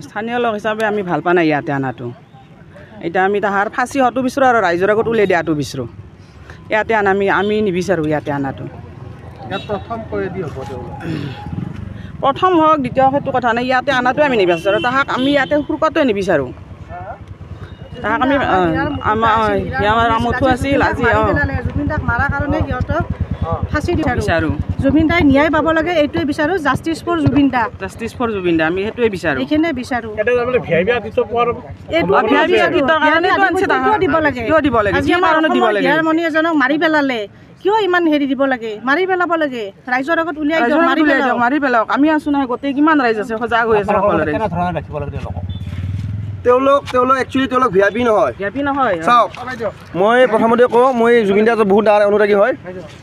স্থানীয় লোক হিচাপে আমি ভাল পোৱা নাই ইয়াতে আনাটো এতিয়া আমি তাহাৰ ফাঁচি হোৱাটো বিচাৰোঁ আৰু ৰাইজৰ আগত উলিয়াই দিয়াটো বিচাৰোঁ ইয়াতে আনা আমি নিবিচাৰোঁ ইয়াতে আনাটো প্ৰথম হওক দ্বিতীয় সেইটো কথা নাই ইয়াতে আনাটোৱে আমি নিবিচাৰোঁ তাহাক আমি ইয়াতে সুৰকাটোৱে নিবিচাৰোঁ তাহাক আমি আমাৰ আমঠু আছিল আজি জুবিনদাক মাৰাৰ কাৰণে সিহঁতক ফাঁচি বিচাৰোঁ জুবিনদাই ন্যায় পাব লাগে এইটোৱে বিচাৰোঁ জাষ্টিছ ফৰ জুবিনদা আমি সেইটোৱে বিচাৰোঁ এইখিনিয়ে বিচাৰোঁ মণি এজনক মাৰি পেলালে কিয় ইমান হেৰি দিব লাগে মাৰি পেলাব লাগে ৰাইজৰ আগত উলিয়াই দিয়ক মাৰি পেলাওক আমি আছোঁ নহয় গোটেই কিমান ৰাইজ আছে সজাগ হৈ আছে সকলোৰে তেওঁলোক একচুৱেলি VIP নহয় চাওক মই প্ৰথমতে কওঁ মই জুবিন দাৰ বহুত ডাঙৰ অনুৰাগী হয়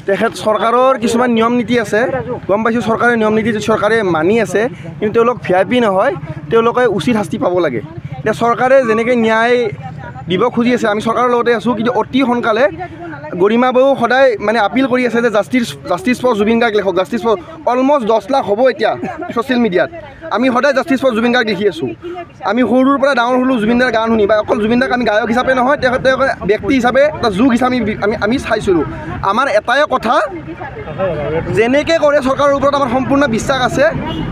তেখেত চৰকাৰৰ কিছুমান নিয়ম নীতি আছে গম পাইছোঁ চৰকাৰে নিয়ম নীতি চৰকাৰে মানি আছে কিন্তু তেওঁলোক VIP নহয় তেওঁলোকে উচিত শাস্তি পাব লাগে এতিয়া চৰকাৰে যেনেকৈ ন্যায় দিব খুজি আছে আমি চৰকাৰৰ লগতে আছোঁ কিন্তু অতি সোনকালে গৰিমা বৌ সদায় মানে আপিল কৰি আছে যে জাষ্টিছ ফৰ জুবিন গাৰ্গ লিখক জাষ্টিছ ফৰ অলমষ্ট 10 লাখ হ'ব এতিয়া ছ'চিয়েল মিডিয়াত আমি সদায় জাষ্টিছ ফৰ জুবিন গাৰ্গ লিখি আছোঁ আমি সৰুৰ পৰা ডাঙৰ হ'লোঁ জুবিনদাৰ গান শুনি বা অকল জুবিন দাক আমি গায়ক হিচাপে নহয় তেওঁ ব্যক্তি হিচাপে এটা যুগ হিচাপে আমি চাইছিলোঁ আমাৰ এটাই কথা যেনেকৈ কৰে চৰকাৰৰ ওপৰত আমাৰ সম্পূৰ্ণ বিশ্বাস আছে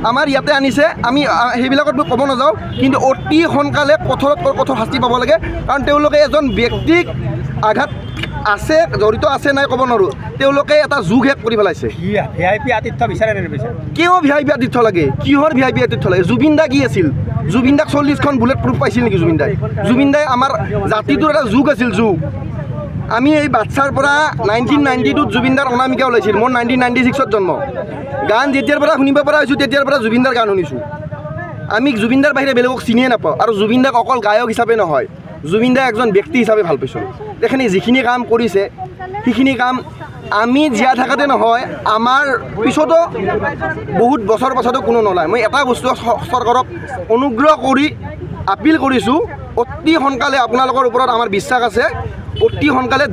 আমাৰ ইয়াতে আনিছে আমি সেইবিলাকত মই ক'ব নাযাওঁ কিন্তু অতি সোনকালে কঠোৰতকৈ কঠোৰ শাস্তি পাব লাগে কাৰণ তেওঁলোকে এজন ব্যক্তিক আঘাত আছে জড়িত আছে নাই ক'ব নোৱাৰোঁ তেওঁলোকে এটা যুগ শেষ কৰি পেলাইছে VIP আতিথ্য বিচাৰে নিবিচাৰে কিয় VIP আতিথ্য লাগে কিহৰ VIP আতিথ্য লাগে জুবিন দা কি আছিল জুবিন দাক 40খন বুলেট প্ৰুফ পাইছিল নেকি জুবিন দাই আমাৰ জাতিটোৰ এটা যুগ আছিল যুগ আমি এই বাচ্চাৰ পৰা 1992 জুবিন দাৰ অনামিকা ওলাইছিল মোৰ 1996 জন্ম গান যেতিয়াৰ পৰা শুনিব পৰা হৈছোঁ তেতিয়াৰ পৰা জুবিন দাৰ গান শুনিছোঁ আমি জুবিন দাৰ বাহিৰে বেলেগক চিনিয়ে নাপাওঁ আৰু জুবিন দাক অকল গায়ক হিচাপে নহয় জুবিন দা একজন ব্যক্তি হিচাপে ভাল পাইছোঁ তেখেতে যিখিনি কাম কৰিছে সেইখিনি কাম আমি জীয়াই থাকাতে নহয় আমাৰ পিছতো বহুত বছৰ পাছতো কোনো নলয় মই এটা বস্তু চৰকাৰক অনুগ্ৰহ কৰি আপিল কৰিছোঁ অতি সোনকালে আপোনালোকৰ ওপৰত আমাৰ বিশ্বাস আছে অতি সোনকালে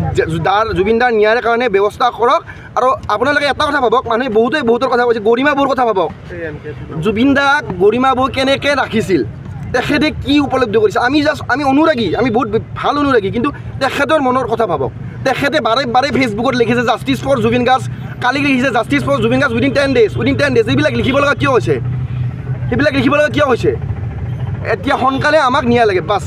জুবিন দাৰ ন্যায়ৰ কাৰণে ব্যৱস্থা কৰক আৰু আপোনালোকে এটা কথা ভাবক মানুহে বহুতৰ কথা কৈছে গৰিমা বৌৰ কথা ভাবক জুবিন দাক গৰিমা বৌ কেনেকৈ ৰাখিছিল তেখেতে কি উপলব্ধি কৰিছে আমি অনুৰাগী আমি বহুত ভাল অনুৰাগী কিন্তু তেখেতৰ মনৰ কথা ভাবক তেখেতে বাৰে ফেচবুকত লিখিছে জাষ্টিছ ফৰ জুবিন গাৰ্গ কালি লিখিছে justice for Zubeen Garg within 10 days এইবিলাক লিখিব লগা কিয় হৈছে এতিয়া সোনকালে আমাক ন্যায় লাগে বাছ